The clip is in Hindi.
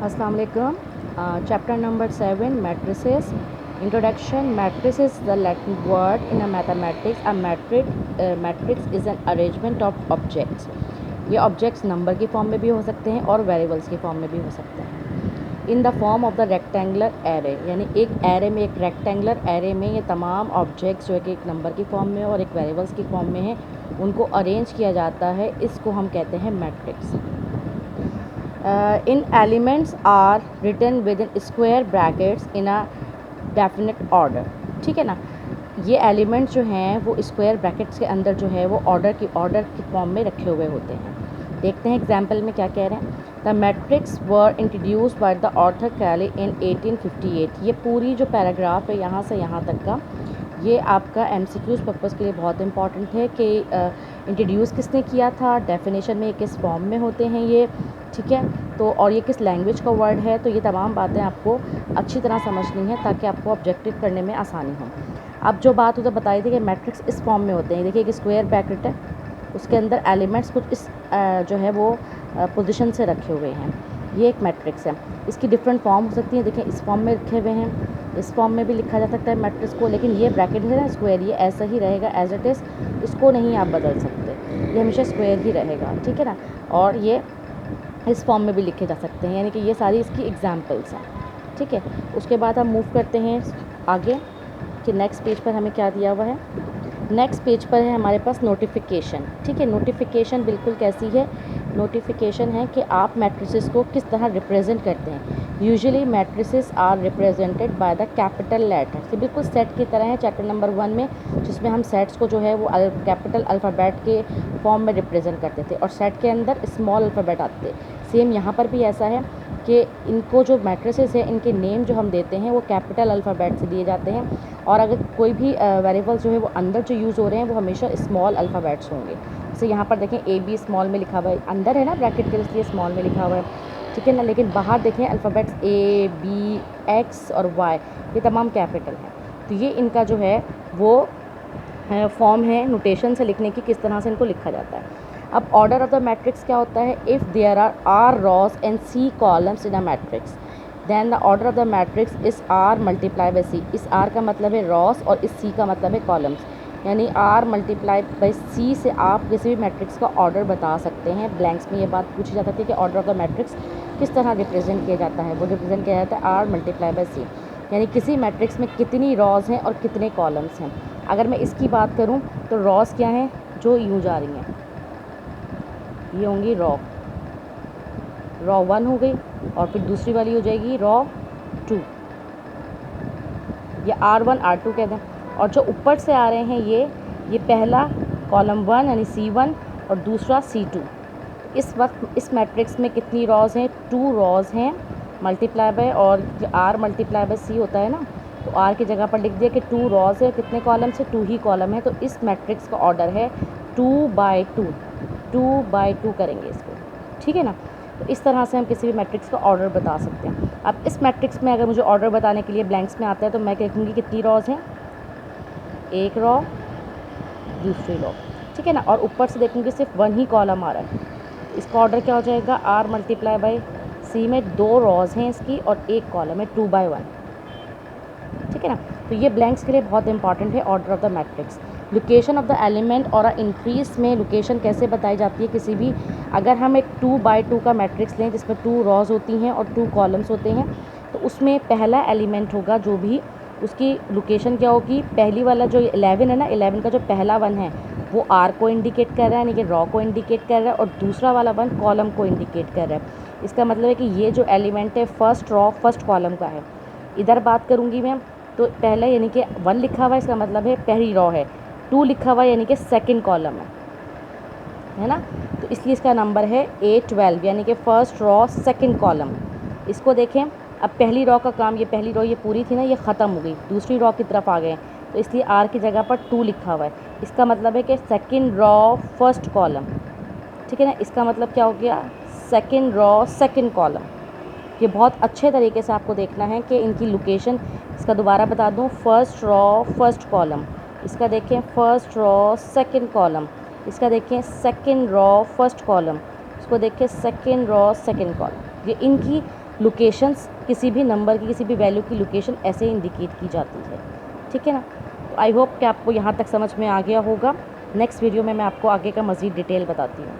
अस्सलाम वालेकुम। Chapter number 7 matrices introduction. Matrix is the Latin word in a mathematics. A matrix is an arrangement of objects. ये ऑब्जेक्ट्स नंबर की फॉर्म में भी हो सकते हैं और वेरिएबल्स की फॉर्म में भी हो सकते हैं। In the form of the rectangular array, यानी एक एरे में, एक रेक्टेंगुलर एरे में ये तमाम ऑब्जेक्ट्स जो है कि एक नंबर की फॉर्म में और एक वेरिएबल्स की फॉर्म में है, उनको अरेंज किया जाता है। इसको हम कहते हैं matrix. In elements are written within square brackets in a definite order. ठीक है ना, ये एलिमेंट्स जो हैं वो स्क्वायर ब्रैकेट्स के अंदर जो है वो ऑर्डर की फॉर्म में रखे हुए होते हैं। देखते हैं एग्जाम्पल में क्या कह रहे हैं। The matrix were introduced by the author Cayley in 1858। ये पूरी जो पैराग्राफ है यहाँ से यहाँ तक का, ये आपका एमसीक्यूज़ पर्पज़ के लिए बहुत इंपॉर्टेंट है कि इंट्रोड्यूस किसने किया था, डेफिनेशन में किस फॉर्म में होते हैं ये, ठीक है, तो और ये किस लैंग्वेज का वर्ड है। तो ये तमाम बातें आपको अच्छी तरह समझनी है ताकि आपको ऑब्जेक्टिव करने में आसानी हो। अब जो बात उधर बताई थी कि मैट्रिक्स इस फॉर्म में होते हैं, देखिए एक स्क्वायर ब्रैकेट है, उसके अंदर एलिमेंट्स कुछ इस जो है वो पोजीशन से रखे हुए हैं, ये एक मैट्रिक्स है। इसकी डिफरेंट फॉर्म हो सकती है, देखिए इस फॉर्म में रखे हुए हैं, इस फॉर्म में भी लिखा जा सकता है मैट्रिक्स को, लेकिन ये ब्रैकेट है ना स्क्वायर, ये ऐसा ही रहेगा एज इट इज़, इसको नहीं आप बदल सकते, ये हमेशा स्क्वायर ही रहेगा, ठीक है ना। और ये इस फॉर्म में भी लिखे जा सकते हैं, यानी कि ये सारी इसकी एग्जांपल्स हैं, ठीक है। उसके बाद हम मूव करते हैं आगे कि नेक्स्ट पेज पर हमें क्या दिया हुआ है। नेक्स्ट पेज पर है हमारे पास नोटिफिकेशन, ठीक है। नोटिफिकेशन बिल्कुल कैसी है, नोटिफिकेशन है कि आप मैट्रिसेस को किस तरह रिप्रेजेंट करते हैं। Usually matrices are represented by the capital letter. तो बिल्कुल सेट की तरह है चैप्टर नंबर 1 में, जिसमें हम सेट्स को जो है वो कैपिटल अल्फ़ाबेट के फॉर्म में रिप्रेजेंट करते थे और सेट के अंदर स्मॉल अल्फ़ाबेट आते थे। सेम यहाँ पर भी ऐसा है कि इनको जो मैट्रिसेस है, इनके नेम जो हम देते हैं वो कैपिटल अल्फ़ाबेट से दिए जाते हैं, और अगर कोई भी वेरिएबल्स जो है वो अंदर जो यूज़ हो रहे हैं वो हमेशा स्मॉल अल्फ़ाबेट्स होंगे। जैसे यहाँ पर देखें ए बी स्मॉल में लिखा हुआ है, अंदर है ना ब्रैकेट के, इसलिए स्मॉल में लिखा हुआ है, ठीक है ना। लेकिन बाहर देखें अल्फ़ाबेट्स ए बी एक्स और वाई, ये तमाम कैपिटल हैं। तो ये इनका जो है वो फॉर्म है नोटेशन से लिखने की, किस तरह से इनको लिखा जाता है। अब ऑर्डर ऑफ द मैट्रिक्स क्या होता है, if there are rows and C columns in a matrix then the order of the matrix is R multiply by C. इस आर का मतलब है रॉस और इस सी का मतलब है कॉलम्स, यानी आर मल्टीप्लाई बाई सी से आप किसी भी मैट्रिक्स का ऑर्डर बता सकते हैं। ब्लैंक्स में ये बात पूछी जा सकती है कि ऑर्डर ऑफ द मैट्रिक्स किस तरह रिप्रेजेंट किया जाता है, वो रिप्रेजेंट किया जाता है आर मल्टीप्लाई बाई सी, यानी किसी मैट्रिक्स में कितनी रॉज हैं और कितने कॉलम्स हैं। अगर मैं इसकी बात करूँ तो रॉज क्या हैं, जो यूँ जा रही हैं, ये होंगी रॉ 1 हो गई, और फिर दूसरी वाली हो जाएगी रॉ 2, ये R1 R2 कहते हैं। और जो ऊपर से आ रहे हैं ये पहला कॉलम 1 यानी C1 और दूसरा C2। इस वक्त इस मैट्रिक्स में कितनी रॉज हैं, 2 रॉज हैं मल्टीप्लाई बाय, और जो R मल्टीप्लाई बाय C होता है ना, तो R की जगह पर लिख दिया कि 2 रॉज है, कितने कॉलम से, 2 ही कॉलम है। तो इस मैट्रिक्स का ऑर्डर है 2/2, 2/2 करेंगे इसको, ठीक है ना। तो इस तरह से हम किसी भी मैट्रिक्स का ऑर्डर बता सकते हैं। अब इस मैट्रिक्स में अगर मुझे ऑर्डर बताने के लिए ब्लैंक्स में आता है तो मैं कहूँगी कितनी रॉज हैं, एक रॉ, दूसरी रॉ, ठीक है ना। और ऊपर से देखूँगी सिर्फ 1 ही कॉलम आ रहा है, इसका ऑर्डर क्या हो जाएगा, आर मल्टीप्लाई बाई सी में 2 रॉज हैं इसकी और एक कॉलम है 2/1, ठीक है ना। तो ये ब्लैंक्स के लिए बहुत इंपॉर्टेंट है order of the matrix. Location of the element और इंक्रीज में लोकेशन कैसे बताई जाती है किसी भी, अगर हम एक 2/2 का मैट्रिक्स लें जिसमें 2 रॉज होती हैं और 2 कॉलम्स होते हैं, तो उसमें पहला एलिमेंट होगा जो भी, उसकी लोकेशन क्या होगी, पहली वाला जो 11 है ना, 11 का जो पहला 1 है वो आर को इंडिकेट कर रहा है, यानी कि रॉ को इंडिकेट कर रहा है, और दूसरा वाला 1 कॉलम को इंडिकेट कर रहा है। इसका मतलब है कि ये जो एलिमेंट है फर्स्ट रॉ फर्स्ट कॉलम का है। इधर बात करूँगी मैं तो पहले यानी कि 1 लिखा हुआ है, इसका मतलब है पहली रॉ है, 2 लिखा हुआ है यानी कि सेकंड कॉलम है ना। तो इसलिए इसका नंबर है A12, यानी कि फर्स्ट रॉ सेकंड कॉलम। इसको देखें, अब पहली रॉ का काम, ये पहली रॉ ये पूरी थी ना, ये ख़त्म हो गई, दूसरी रॉ की तरफ आ गए, तो इसलिए आर की जगह पर 2 लिखा हुआ है। इसका मतलब है कि सेकंड रॉ फर्स्ट कॉलम, ठीक है ना। इसका मतलब क्या हो गया, सेकंड रॉ सेकंड कॉलम। ये बहुत अच्छे तरीके से आपको देखना है कि इनकी लोकेशन, इसका दोबारा बता दूं, फर्स्ट रॉ फर्स्ट कॉलम, इसका देखें फर्स्ट रॉ सेकंड कॉलम, इसका देखें सेकंड रॉ फर्स्ट कॉलम, इसको देखें सेकंड रॉ सेकंड कॉलम। ये इनकी लोकेशंस किसी भी नंबर की, किसी भी वैल्यू की लोकेशन ऐसे इंडिकेट की जाती है। ठीक है ना। तो आई होप कि आपको यहाँ तक समझ में आ गया होगा। नेक्स्ट वीडियो में मैं आपको आगे का मज़ीद डिटेल बताती हूँ।